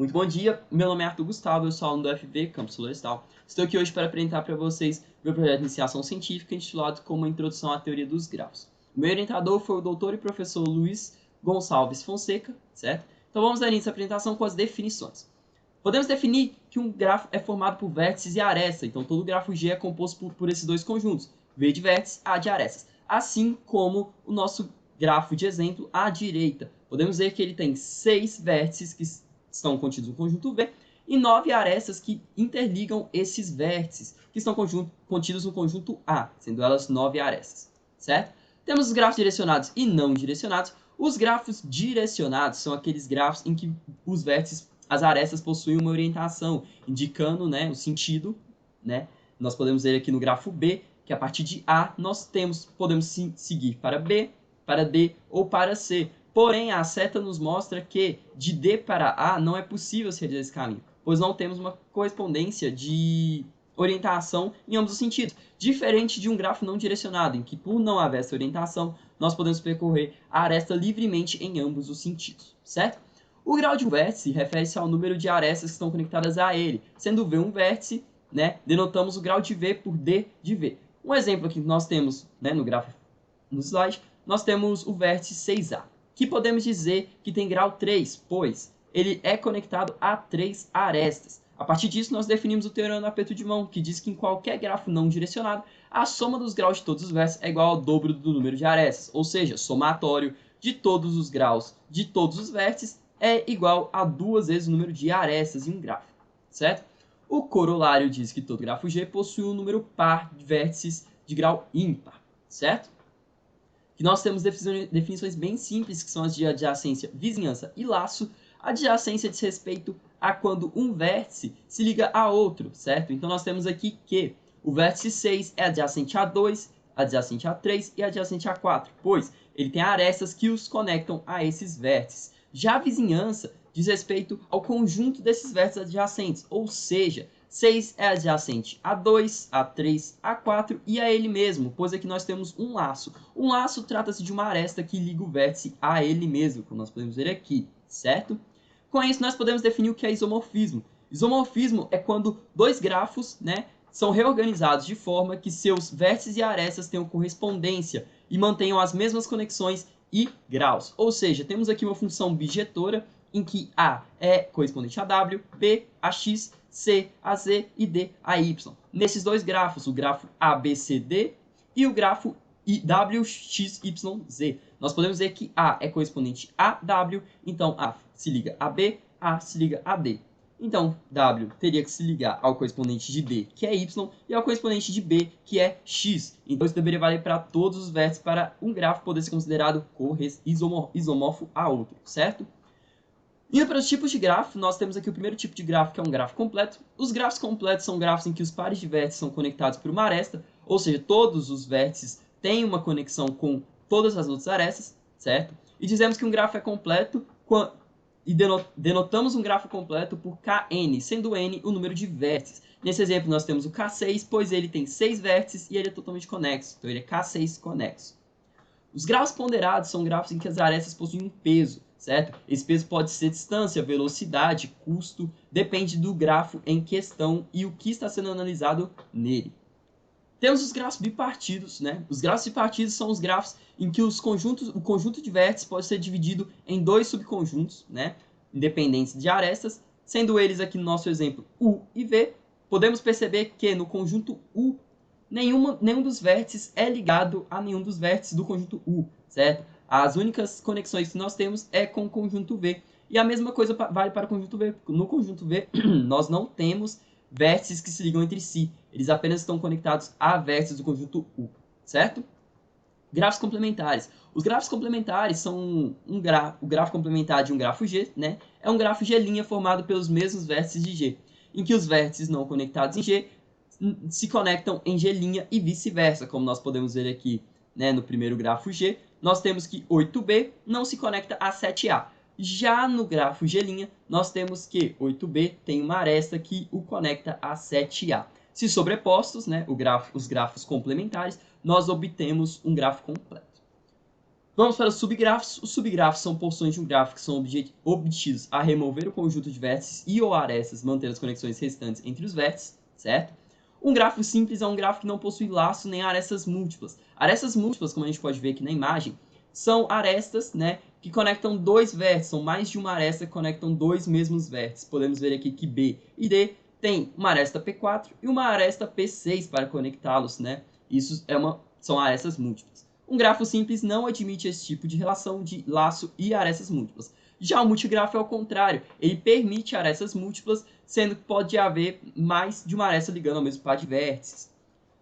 Muito bom dia, meu nome é Arthur Gustavo, eu sou aluno do FV, Campus Florestal. Estou aqui hoje para apresentar para vocês meu projeto de iniciação científica intitulado como Introdução à Teoria dos Graus. O meu orientador foi o doutor e professor Luiz Gonçalves Fonseca, certo? Então vamos dar início à apresentação com as definições. Podemos definir que um grafo é formado por vértices e arestas, então todo grafo G é composto por esses dois conjuntos, V de vértices, A de arestas, assim como o nosso grafo de exemplo à direita. Podemos ver que ele tem 6 vértices que estão contidos no conjunto V e 9 arestas que interligam esses vértices, que estão contidos no conjunto A, sendo elas 9 arestas, certo? Temos os grafos direcionados e não direcionados. Os grafos direcionados são aqueles grafos em que os vértices, as arestas possuem uma orientação, indicando, né, o sentido, né? Nós podemos ver aqui no grafo B, que a partir de A nós podemos seguir para B, para D ou para C. Porém, a seta nos mostra que de D para A não é possível seguir esse caminho, pois não temos uma correspondência de orientação em ambos os sentidos, diferente de um grafo não direcionado, em que por não haver essa orientação, nós podemos percorrer a aresta livremente em ambos os sentidos, certo? O grau de um vértice refere-se ao número de arestas que estão conectadas a ele, sendo V um vértice, né, denotamos o grau de V por D de V. Um exemplo aqui que nós temos, né, no slide, nós temos o vértice 6A, que podemos dizer que tem grau 3, pois ele é conectado a 3 arestas. A partir disso, nós definimos o teorema do aperto de mão, que diz que em qualquer grafo não direcionado, a soma dos graus de todos os vértices é igual ao dobro do número de arestas, ou seja, somatório de todos os graus de todos os vértices é igual a 2 vezes o número de arestas em um grafo, certo? O corolário diz que todo grafo G possui um número par de vértices de grau ímpar, certo? Que nós temos definições bem simples, que são as de adjacência, vizinhança e laço. Adjacência diz respeito a quando um vértice se liga a outro, certo? Então nós temos aqui que o vértice 6 é adjacente a 2, adjacente a 3 e adjacente a 4, pois ele tem arestas que os conectam a esses vértices. Já a vizinhança diz respeito ao conjunto desses vértices adjacentes, ou seja, 6 é adjacente a 2, a 3, a 4 e a ele mesmo, pois aqui nós temos um laço. Um laço trata-se de uma aresta que liga o vértice a ele mesmo, como nós podemos ver aqui, certo? Com isso, nós podemos definir o que é isomorfismo. Isomorfismo é quando dois grafos, né, são reorganizados de forma que seus vértices e arestas tenham correspondência e mantenham as mesmas conexões e graus. Ou seja, temos aqui uma função bijetora em que A é correspondente a W, B a X, C a Z e D a Y. Nesses dois grafos, o grafo ABCD e o grafo WXYZ. Nós podemos ver que A é correspondente a W, então A se liga a B, A se liga a D. Então, W teria que se ligar ao correspondente de D, que é Y, e ao correspondente de B, que é X. Então, isso deveria valer para todos os vértices para um grafo poder ser considerado isomorfo a outro, certo? Indo para os tipos de grafo, nós temos aqui o primeiro tipo de grafo, que é um grafo completo. Os grafos completos são grafos em que os pares de vértices são conectados por uma aresta, ou seja, todos os vértices têm uma conexão com todas as outras arestas, certo? E dizemos que um grafo é completo e denotamos um grafo completo por Kn, sendo n o número de vértices. Nesse exemplo, nós temos o K6, pois ele tem 6 vértices e ele é totalmente conexo, então ele é K6 conexo. Os grafos ponderados são grafos em que as arestas possuem um peso, certo? Esse peso pode ser distância, velocidade, custo, depende do grafo em questão e o que está sendo analisado nele. Temos os grafos bipartidos, né? Os grafos bipartidos são os grafos em que o conjunto de vértices pode ser dividido em dois subconjuntos, né, independentes de arestas, sendo eles aqui no nosso exemplo U e V. Podemos perceber que no conjunto U, nenhum dos vértices é ligado a nenhum dos vértices do conjunto U, certo? As únicas conexões que nós temos é com o conjunto V. E a mesma coisa vale para o conjunto V. No conjunto V, nós não temos vértices que se ligam entre si. Eles apenas estão conectados a vértices do conjunto U, certo? Grafos complementares. Os grafos complementares são o grafo complementar de um grafo G, né? É um grafo G' formado pelos mesmos vértices de G, em que os vértices não conectados em G se conectam em G' e vice-versa, como nós podemos ver aqui, né, no primeiro grafo G, nós temos que 8B não se conecta a 7A. Já no grafo G', nós temos que 8B tem uma aresta que o conecta a 7A. Se sobrepostos, né, os grafos complementares, nós obtemos um grafo completo. Vamos para os subgrafos. Os subgrafos são porções de um gráfico que são obtidos a remover o conjunto de vértices e ou arestas, manter as conexões restantes entre os vértices, certo? Um grafo simples é um gráfico que não possui laço nem arestas múltiplas. Arestas múltiplas, como a gente pode ver aqui na imagem, são arestas, né, que conectam dois vértices, são mais de uma aresta que conectam dois mesmos vértices. Podemos ver aqui que B e D tem uma aresta P4 e uma aresta P6 para conectá-los, né? Isso são arestas múltiplas. Um grafo simples não admite esse tipo de relação de laço e arestas múltiplas. Já o multigrafo é o contrário, ele permite arestas múltiplas, sendo que pode haver mais de uma aresta ligando ao mesmo par de vértices.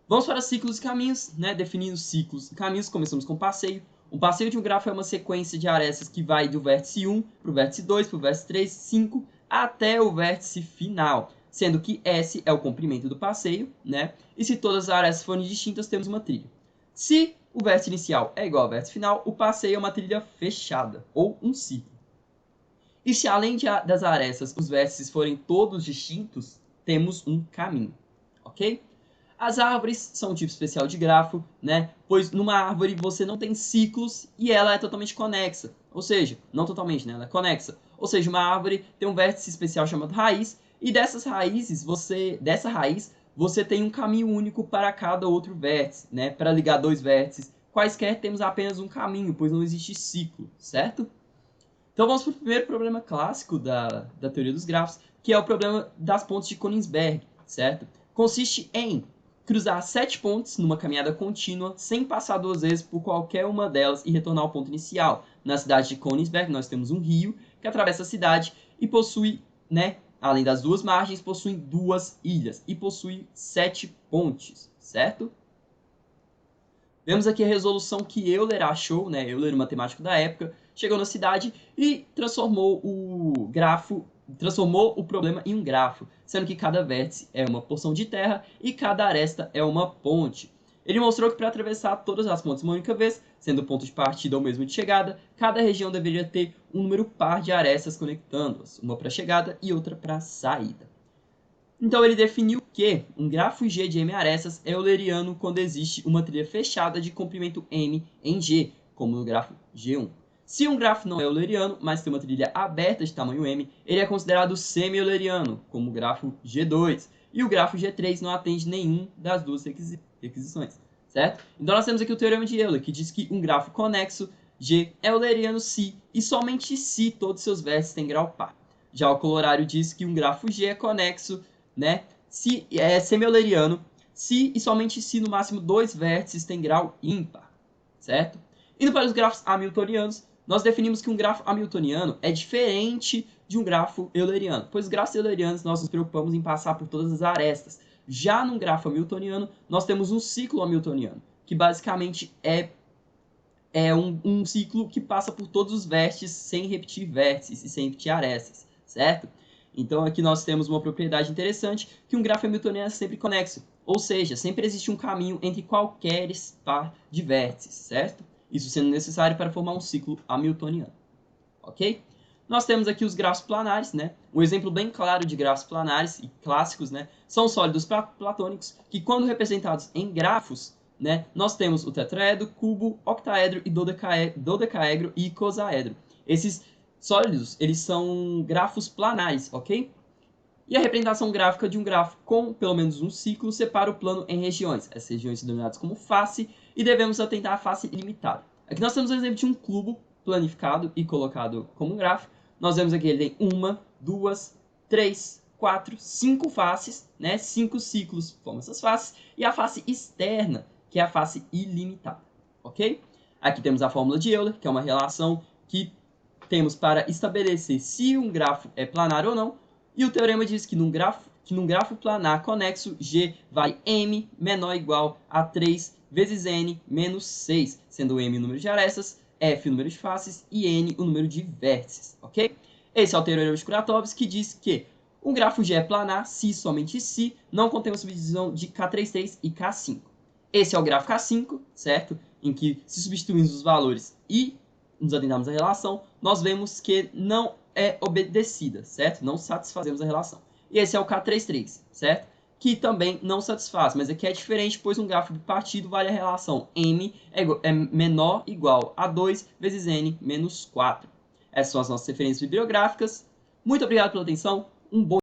Vamos para ciclos e caminhos, né? Definindo ciclos e caminhos, começamos com passeio. Um passeio de um grafo é uma sequência de arestas que vai do vértice 1 para o vértice 2, para o vértice 3, 5, até o vértice final, sendo que S é o comprimento do passeio, né? E se todas as arestas forem distintas, temos uma trilha. Se o vértice inicial é igual ao vértice final, o passeio é uma trilha fechada, ou um ciclo. E se além das arestas os vértices forem todos distintos, temos um caminho, ok? As árvores são um tipo especial de grafo, né? Pois numa árvore você não tem ciclos e ela é totalmente conexa. Ou seja, não totalmente, né? Ela é conexa. Ou seja, uma árvore tem um vértice especial chamado raiz e dessa raiz você tem um caminho único para cada outro vértice, né? Para ligar dois vértices quaisquer temos apenas um caminho, pois não existe ciclo, certo? Então vamos para o primeiro problema clássico da teoria dos grafos, que é o problema das pontes de Königsberg, certo? Consiste em cruzar 7 pontes numa caminhada contínua, sem passar 2 vezes por qualquer uma delas e retornar ao ponto inicial. Na cidade de Königsberg, nós temos um rio que atravessa a cidade e possui, né, além das duas margens, possui 2 ilhas e possui 7 pontes, certo? Vemos aqui a resolução que Euler achou, né, Euler, matemático da época, chegou na cidade e transformou o problema em um grafo, sendo que cada vértice é uma porção de terra e cada aresta é uma ponte. Ele mostrou que para atravessar todas as pontes uma única vez, sendo o ponto de partida ou mesmo de chegada, cada região deveria ter um número par de arestas conectando-as, uma para chegada e outra para saída. Então ele definiu que um grafo G de M arestas é euleriano quando existe uma trilha fechada de comprimento M em G, como no grafo G1. Se um grafo não é euleriano, mas tem uma trilha aberta de tamanho M, ele é considerado semi-euleriano, como o grafo G2. E o grafo G3 não atende nenhum das duas requisições, certo? Então nós temos aqui o teorema de Euler, que diz que um grafo conexo G é euleriano se e somente se todos seus vértices têm grau par. Já o colorário diz que um grafo G é conexo, né, se é semi-euleriano se e somente se no máximo 2 vértices têm grau ímpar, certo? Indo para os grafos hamiltonianos, nós definimos que um grafo hamiltoniano é diferente de um grafo euleriano, pois os grafos eulerianos nós nos preocupamos em passar por todas as arestas. Já num grafo hamiltoniano, nós temos um ciclo hamiltoniano, que basicamente é um ciclo que passa por todos os vértices sem repetir vértices e sem repetir arestas, certo? Então aqui nós temos uma propriedade interessante, que um grafo hamiltoniano é sempre conexo, ou seja, sempre existe um caminho entre qualquer par de vértices, certo? Isso sendo necessário para formar um ciclo hamiltoniano, ok? Nós temos aqui os grafos planares, né? Um exemplo bem claro de grafos planares e clássicos, né, são os sólidos platônicos, que quando representados em grafos, né, nós temos o tetraedro, cubo, octaedro e dodecaedro e icosaedro. Esses sólidos, eles são grafos planares, ok? E a representação gráfica de um grafo com pelo menos um ciclo separa o plano em regiões. Essas regiões são denominadas como face e devemos atentar à face ilimitada. Aqui nós temos um exemplo de um cubo planificado e colocado como um grafo. Nós vemos aqui ele tem 1, 2, 3, 4, 5 faces, né? 5 ciclos formam essas faces, e a face externa, que é a face ilimitada, ok? Aqui temos a fórmula de Euler, que é uma relação que temos para estabelecer se um grafo é planar ou não, e o teorema diz que num grafo planar conexo, G vale M menor ou igual a 3 vezes N menos 6, sendo M o número de arestas, F o número de faces e N o número de vértices, ok? Esse é o teorema de Kuratowski, que diz que um grafo G é planar se somente se não contém uma subdivisão de K33 e K5. Esse é o grafo K5, certo? Em que, se substituímos os valores e nos atentarmos à relação, nós vemos que não é obedecida, certo? Não satisfazemos a relação. E esse é o K33, certo? que também não satisfaz, mas aqui é diferente, pois um grafo bipartido vale a relação m é menor ou igual a 2 vezes n menos 4. Essas são as nossas referências bibliográficas. Muito obrigado pela atenção, um bom